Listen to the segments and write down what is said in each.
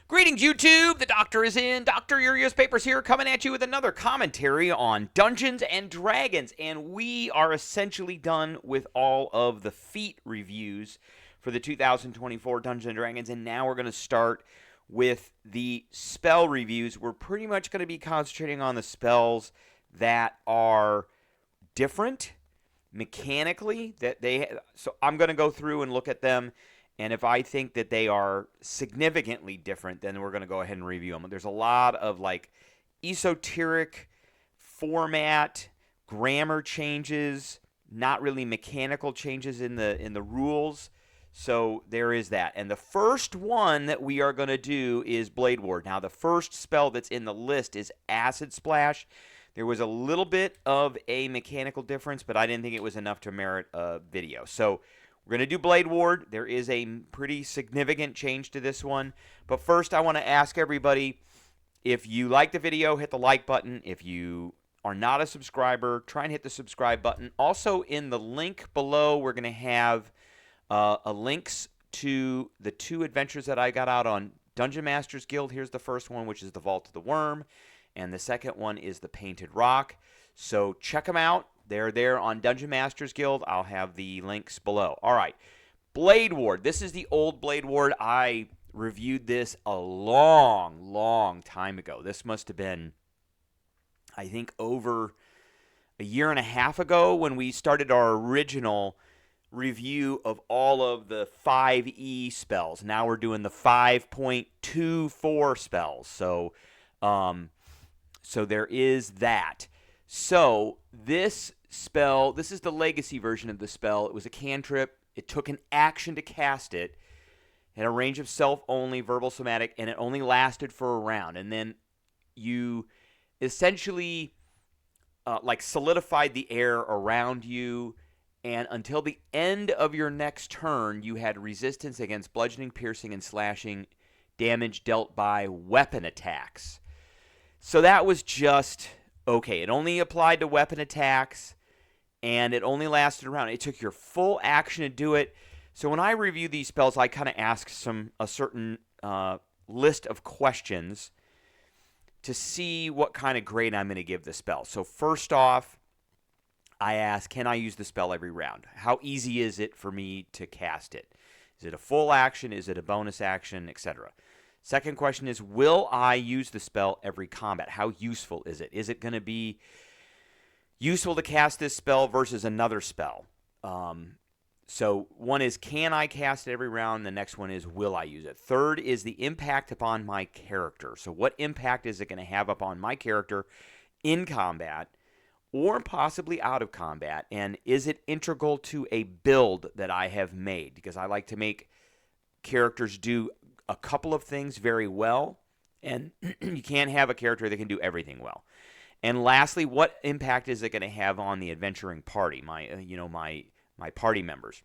Greetings, YouTube! The Doctor is in. Dr. Urios Papers here, coming at you with another commentary on Dungeons and Dragons. And we are essentially done with all of the feat reviews for the 2024 Dungeons and Dragons. And now we're going to start with the spell reviews. We're pretty much going to be concentrating on the spells that are different mechanically. So I'm going to go through and look at them. And if I think that they are significantly different, then we're going to go ahead and review them. There's a lot of like esoteric format, grammar changes, not really mechanical changes in the rules. So there is that. And the first one that we are going to do is Blade Ward. Now, the first spell that's in the list is Acid Splash. There was a little bit of a mechanical difference, but I didn't think it was enough to merit a video. So we're going to do Blade Ward. There is a pretty significant change to this one. But first, I want to ask everybody, if you like the video, hit the like button. If you are not a subscriber, try and hit the subscribe button. Also, in the link below, we're going to have links to the two adventures that I got out on Dungeon Masters Guild. Here's the first one, which is the Vault of the Worm. And the second one is the Painted Rock. So check them out. They're there on Dungeon Masters Guild. I'll have the links below. All right. Blade Ward. This is the old Blade Ward. I reviewed this a long time ago. This must have been, I think, over a year and a half ago when we started our original review of all of the 5e spells. Now we're doing the 5.24 spells. So there is that. So this spell, this is the legacy version of the spell. It was a cantrip. It took an action to cast it. It had a range of self-only, verbal, somatic, and it only lasted for a round. And then you essentially solidified the air around you, and until the end of your next turn, you had resistance against bludgeoning, piercing, and slashing damage dealt by weapon attacks. So that was just okay. It only applied to weapon attacks, and it only lasted around. It took your full action to do it. So when I review these spells, I kind of ask a certain list of questions to see what kind of grade I'm going to give the spell. So first off, I ask, can I use the spell every round? How easy is it for me to cast it? Is it a full action? Is it a bonus action, etc.? Second question is, will I use the spell every combat? How useful is it? Is it going to be useful to cast this spell versus another spell? So one is, can I cast it every round? The next one is, will I use it? Third is the impact upon my character. So what impact is it going to have upon my character in combat or possibly out of combat? And is it integral to a build that I have made? Because I like to make characters do a couple of things very well, and you can't have a character that can do everything well. And lastly, what impact is it going to have on the adventuring party, my party members,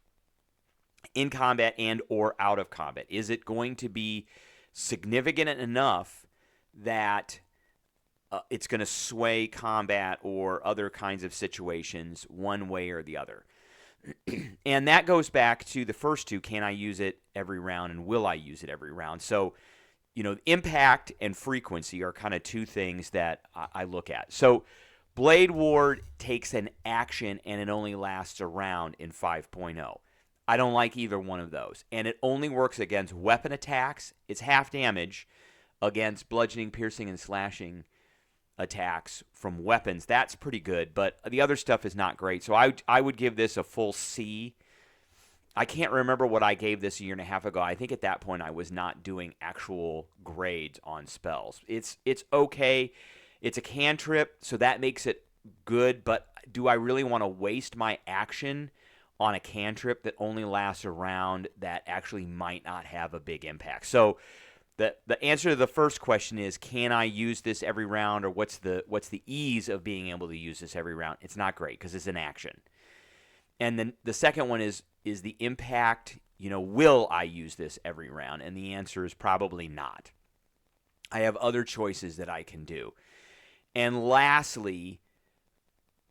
in combat and or out of combat? Is it going to be significant enough that it's going to sway combat or other kinds of situations one way or the other? And that goes back to the first two. Can I use it every round, and will I use it every round? So, impact and frequency are kind of two things that I look at. So Blade Ward takes an action, and it only lasts a round in 5.0. I don't like either one of those. And it only works against weapon attacks. It's half damage against bludgeoning, piercing, and slashing attacks from weapons. That's pretty good, but the other stuff is not great. So I would give this a full C. I can't remember what I gave this a year and a half ago. I think at that point I was not doing actual grades on spells. It's okay. It's a cantrip, so that makes it good, but do I really want to waste my action on a cantrip that only lasts a round that actually might not have a big impact? So the answer to the first question is, can I use this every round, or what's the ease of being able to use this every round? It's not great because it's an action. And then the second one is the impact, will I use this every round? And the answer is probably not. I have other choices that I can do. And lastly,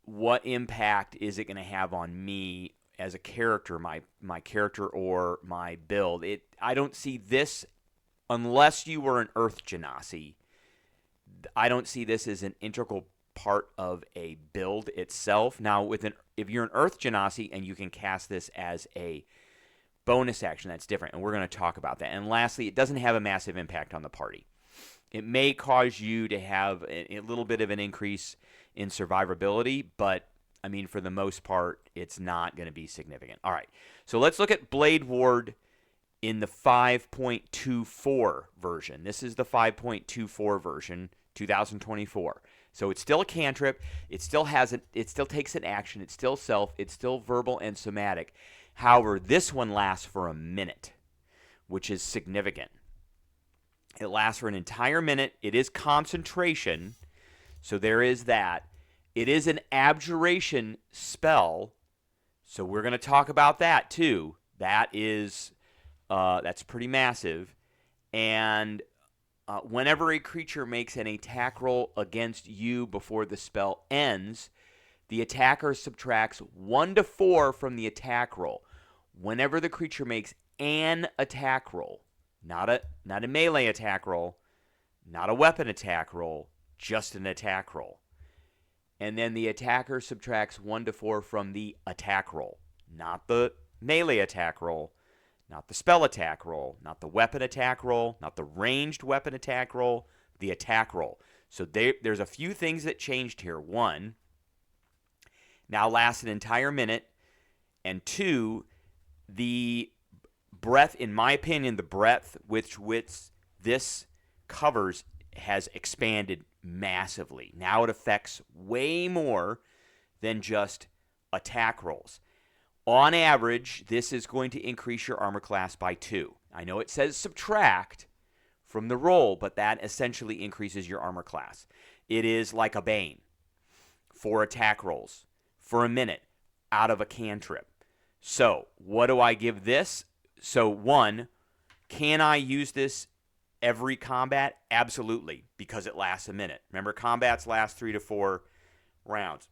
what impact is it going to have on me as a character, my character or my build? I don't see this unless you were an Earth Genasi, I don't see this as an integral part of a build itself. Now, if you're an Earth Genasi and you can cast this as a bonus action, that's different, and we're going to talk about that. And lastly, it doesn't have a massive impact on the party. It may cause you to have a little bit of an increase in survivability, but I mean, for the most part, it's not going to be significant. All right, so let's look at Blade Ward in the 5.24 version. This is the 5.24 version, 2024. So it's still a cantrip. It still takes an action. It's still self. It's still verbal and somatic. However, this one lasts for a minute, which is significant. It lasts for an entire minute. It is concentration, so there is that. It is an abjuration spell, so we're going to talk about that too. That's pretty massive. And whenever a creature makes an attack roll against you before the spell ends, the attacker subtracts 1 to 4 from the attack roll. Whenever the creature makes an attack roll, not a melee attack roll, not a weapon attack roll, just an attack roll. And then the attacker subtracts 1 to 4 from the attack roll, not the melee attack roll, not the spell attack roll, not the weapon attack roll, not the ranged weapon attack roll, the attack roll. So there's a few things that changed here. 1, now lasts an entire minute. And 2, the breadth, in my opinion, the breadth which this covers has expanded massively. Now it affects way more than just attack rolls. On average, this is going to increase your armor class by 2. I know it says subtract from the roll, but that essentially increases your armor class. It is like a Bane for attack rolls for a minute out of a cantrip. So, what do I give this? So, 1, can I use this every combat? Absolutely, because it lasts a minute. Remember, combats last 3 to 4 rounds.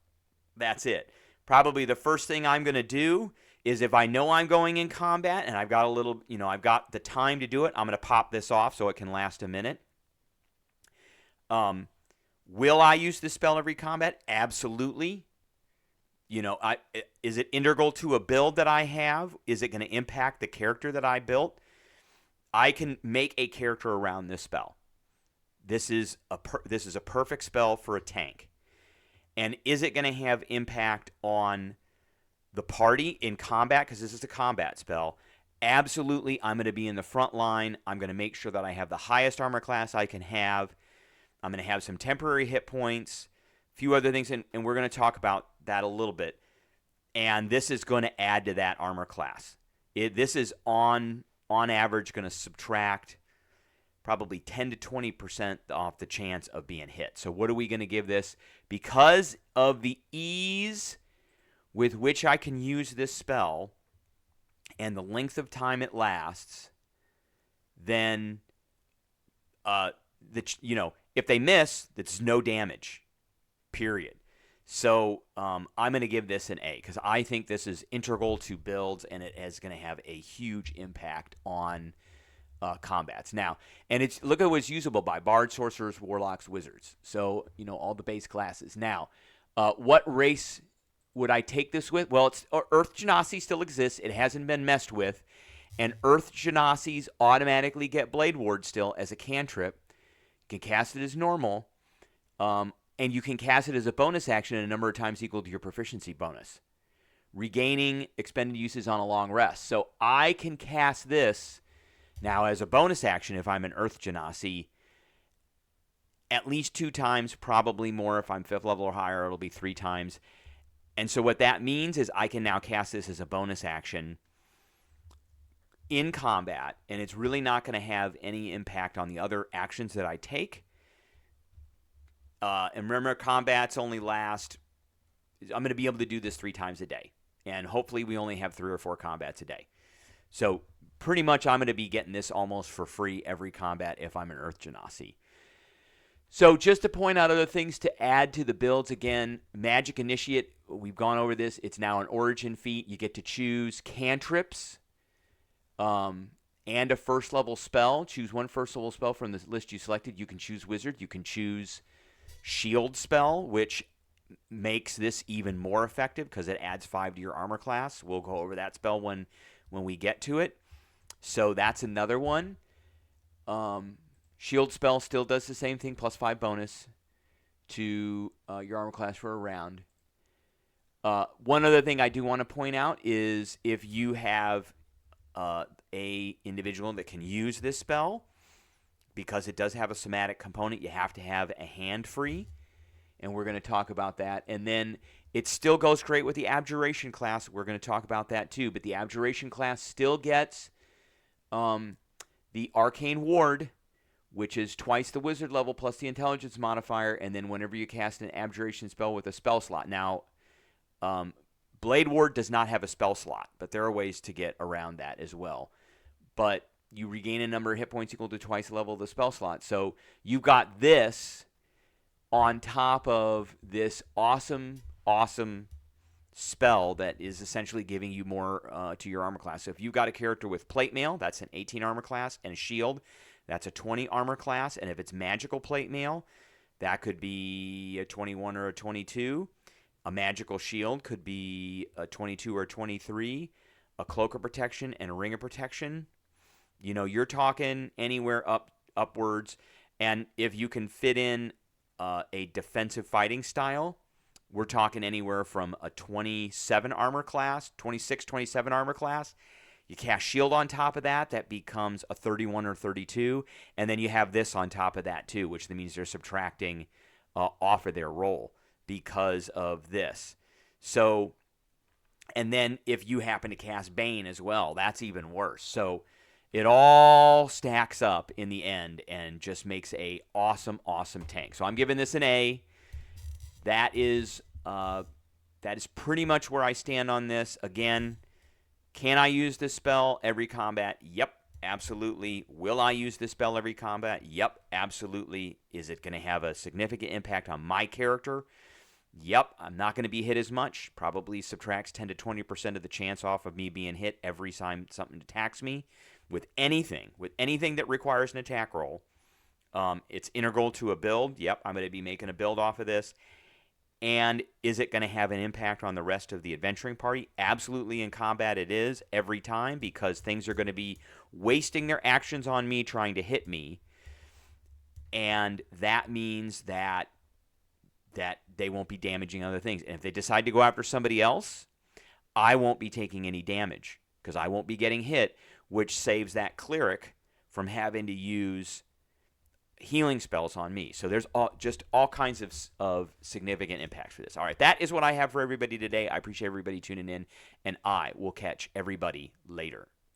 That's it. Probably the first thing I'm going to do is if I know I'm going in combat and I've got I've got the time to do it, I'm going to pop this off so it can last a minute. Will I use this spell every combat? Absolutely. Is it integral to a build that I have? Is it going to impact the character that I built? I can make a character around this spell. This is a perfect spell for a tank. And is it going to have impact on the party in combat? Because this is a combat spell. Absolutely, I'm going to be in the front line. I'm going to make sure that I have the highest armor class I can have. I'm going to have some temporary hit points, a few other things, and we're going to talk about that a little bit. And this is going to add to that armor class. This is on average going to subtract probably 10 to 20% off the chance of being hit. So what are we going to give this? Because of the ease with which I can use this spell and the length of time it lasts, then if they miss, that's no damage, period. So I'm going to give this an A because I think this is integral to builds and it is going to have a huge impact on combats. Now, and look at what's usable by bards, sorcerers, warlocks, wizards. So, all the base classes. Now, what race would I take this with? Well, Earth Genasi still exists. It hasn't been messed with. And Earth Genasis automatically get Blade Ward still as a cantrip. You can cast it as normal. And you can cast it as a bonus action a number of times equal to your proficiency bonus. Regaining expended uses on a long rest. So I can cast this now as a bonus action if I'm an Earth Genasi at least 2 times, probably more if I'm 5th level or higher, it'll be 3 times. And so what that means is I can now cast this as a bonus action in combat, and it's really not going to have any impact on the other actions that I take. And remember, combats only last, I'm going to be able to do this 3 times a day. And hopefully we only have 3 or 4 combats a day. So pretty much I'm going to be getting this almost for free every combat if I'm an Earth Genasi. So just to point out other things to add to the builds, again, Magic Initiate, we've gone over this. It's now an origin feat. You get to choose cantrips and a first level spell. Choose one first level spell from the list you selected. You can choose Wizard. You can choose Shield spell, which makes this even more effective because it adds 5 to your armor class. We'll go over that spell when we get to it. So that's another one. Shield spell still does the same thing, plus 5 bonus to your armor class for a round. One other thing I do want to point out is if you have a individual that can use this spell, because it does have a somatic component, you have to have a hand free, and we're going to talk about that. And then it still goes great with the Abjuration class. We're going to talk about that too, but the Abjuration class still gets the Arcane Ward, which is twice the wizard level plus the intelligence modifier, and then whenever you cast an Abjuration spell with a spell slot. Now, Blade Ward does not have a spell slot, but there are ways to get around that as well. But you regain a number of hit points equal to twice the level of the spell slot. So you've got this on top of this awesome spell that is essentially giving you more to your armor class. So if you've got a character with plate mail, that's an 18 armor class, and a shield, that's a 20 armor class. And if it's magical plate mail, that could be a 21 or a 22. A magical shield could be a 22 or 23. A cloak of protection and a ring of protection. You know, you're talking anywhere upwards. And if you can fit in a defensive fighting style, we're talking anywhere from a 27 armor class, 26, 27 armor class. You cast shield on top of that, that becomes a 31 or 32. And then you have this on top of that too, which means they're subtracting off of their roll because of this. So, and then if you happen to cast Bane as well, that's even worse. So it all stacks up in the end and just makes a awesome tank. So I'm giving this an A. That is pretty much where I stand on this. Again, can I use this spell every combat? Yep, absolutely. Will I use this spell every combat? Yep, absolutely. Is it going to have a significant impact on my character? Yep, I'm not going to be hit as much. Probably subtracts 10 to 20% of the chance off of me being hit every time something attacks me. With anything that requires an attack roll, it's integral to a build. Yep, I'm going to be making a build off of this. And is it going to have an impact on the rest of the adventuring party? Absolutely, in combat it is every time, because things are going to be wasting their actions on me trying to hit me. And that means that they won't be damaging other things. And if they decide to go after somebody else, I won't be taking any damage because I won't be getting hit, which saves that cleric from having to use healing spells on me. So there's all kinds of significant impacts for this. All right, that is what I have for everybody today. I appreciate everybody tuning in, and I will catch everybody later.